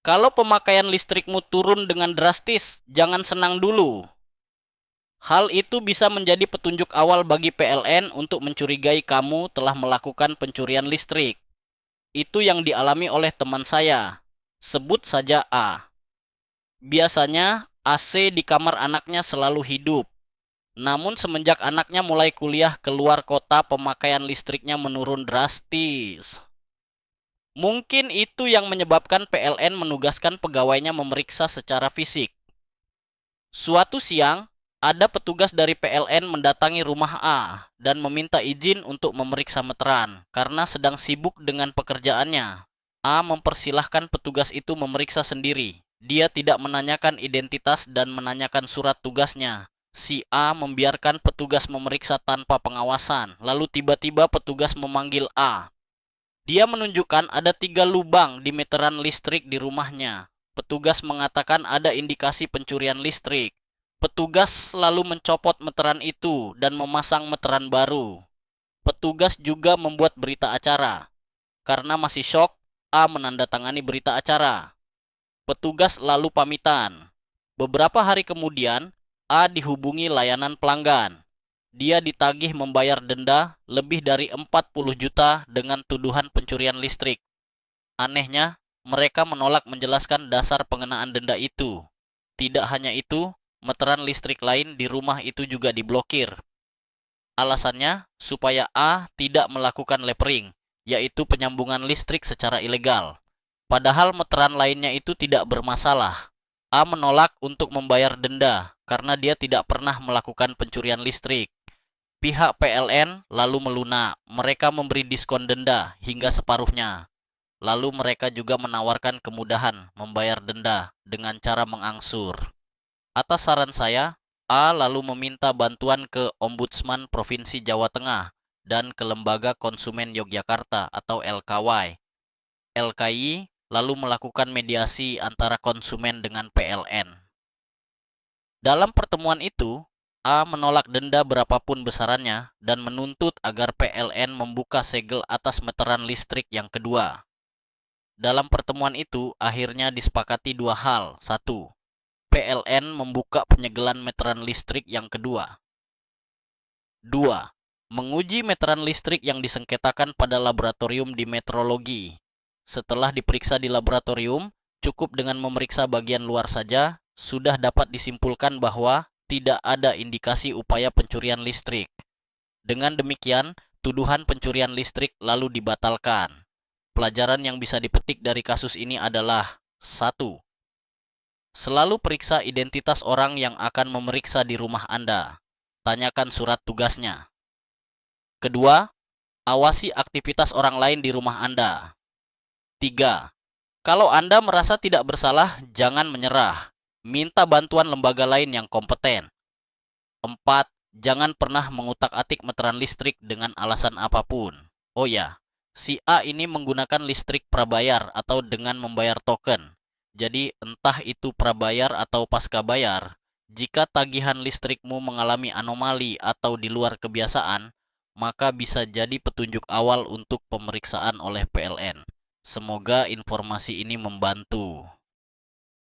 Kalau pemakaian listrikmu turun dengan drastis, jangan senang dulu. Hal itu bisa menjadi petunjuk awal bagi PLN untuk mencurigai kamu telah melakukan pencurian listrik. Itu yang dialami oleh teman saya. Sebut saja A. Biasanya AC di kamar anaknya selalu hidup. Namun semenjak anaknya mulai kuliah keluar kota, pemakaian listriknya menurun drastis. Mungkin itu yang menyebabkan PLN menugaskan pegawainya memeriksa secara fisik. Suatu siang, ada petugas dari PLN mendatangi rumah A dan meminta izin untuk memeriksa meteran karena sedang sibuk dengan pekerjaannya. A mempersilahkan petugas itu memeriksa sendiri. Dia tidak menanyakan identitas dan menanyakan surat tugasnya. Si A membiarkan petugas memeriksa tanpa pengawasan. Lalu tiba-tiba petugas memanggil A. Dia menunjukkan ada 3 lubang di meteran listrik di rumahnya. Petugas mengatakan ada indikasi pencurian listrik. Petugas lalu mencopot meteran itu dan memasang meteran baru. Petugas juga membuat berita acara. Karena masih syok, A menandatangani berita acara. Petugas lalu pamitan. Beberapa hari kemudian, A dihubungi layanan pelanggan. Dia ditagih membayar denda lebih dari 40 juta dengan tuduhan pencurian listrik. Anehnya, mereka menolak menjelaskan dasar pengenaan denda itu. Tidak hanya itu, meteran listrik lain di rumah itu juga diblokir. Alasannya, supaya A tidak melakukan lepering, yaitu penyambungan listrik secara ilegal. Padahal meteran lainnya itu tidak bermasalah. A menolak untuk membayar denda karena dia tidak pernah melakukan pencurian listrik. Pihak PLN lalu melunak. Mereka memberi diskon denda hingga separuhnya. Lalu mereka juga menawarkan kemudahan membayar denda dengan cara mengangsur. Atas saran saya, A lalu meminta bantuan ke Ombudsman Provinsi Jawa Tengah dan ke Lembaga Konsumen Yogyakarta atau LKY. LKI lalu melakukan mediasi antara konsumen dengan PLN. Dalam pertemuan itu, A menolak denda berapapun besarannya dan menuntut agar PLN membuka segel atas meteran listrik yang kedua. Dalam pertemuan itu, akhirnya disepakati 2 hal. 1. PLN membuka penyegelan meteran listrik yang kedua. 2. Menguji meteran listrik yang disengketakan pada laboratorium di metrologi. Setelah diperiksa di laboratorium, cukup dengan memeriksa bagian luar saja, sudah dapat disimpulkan bahwa tidak ada indikasi upaya pencurian listrik. Dengan demikian, tuduhan pencurian listrik lalu dibatalkan. Pelajaran yang bisa dipetik dari kasus ini adalah 1. Selalu periksa identitas orang yang akan memeriksa di rumah Anda. Tanyakan surat tugasnya. Kedua, awasi aktivitas orang lain di rumah Anda. 3. Kalau Anda merasa tidak bersalah, jangan menyerah. Minta bantuan lembaga lain yang kompeten. 4. Jangan pernah mengutak-atik meteran listrik dengan alasan apapun. Oh ya, si A ini menggunakan listrik prabayar atau dengan membayar token. Jadi entah itu prabayar atau pasca bayar, jika tagihan listrikmu mengalami anomali atau di luar kebiasaan, maka bisa jadi petunjuk awal untuk pemeriksaan oleh PLN. Semoga informasi ini membantu.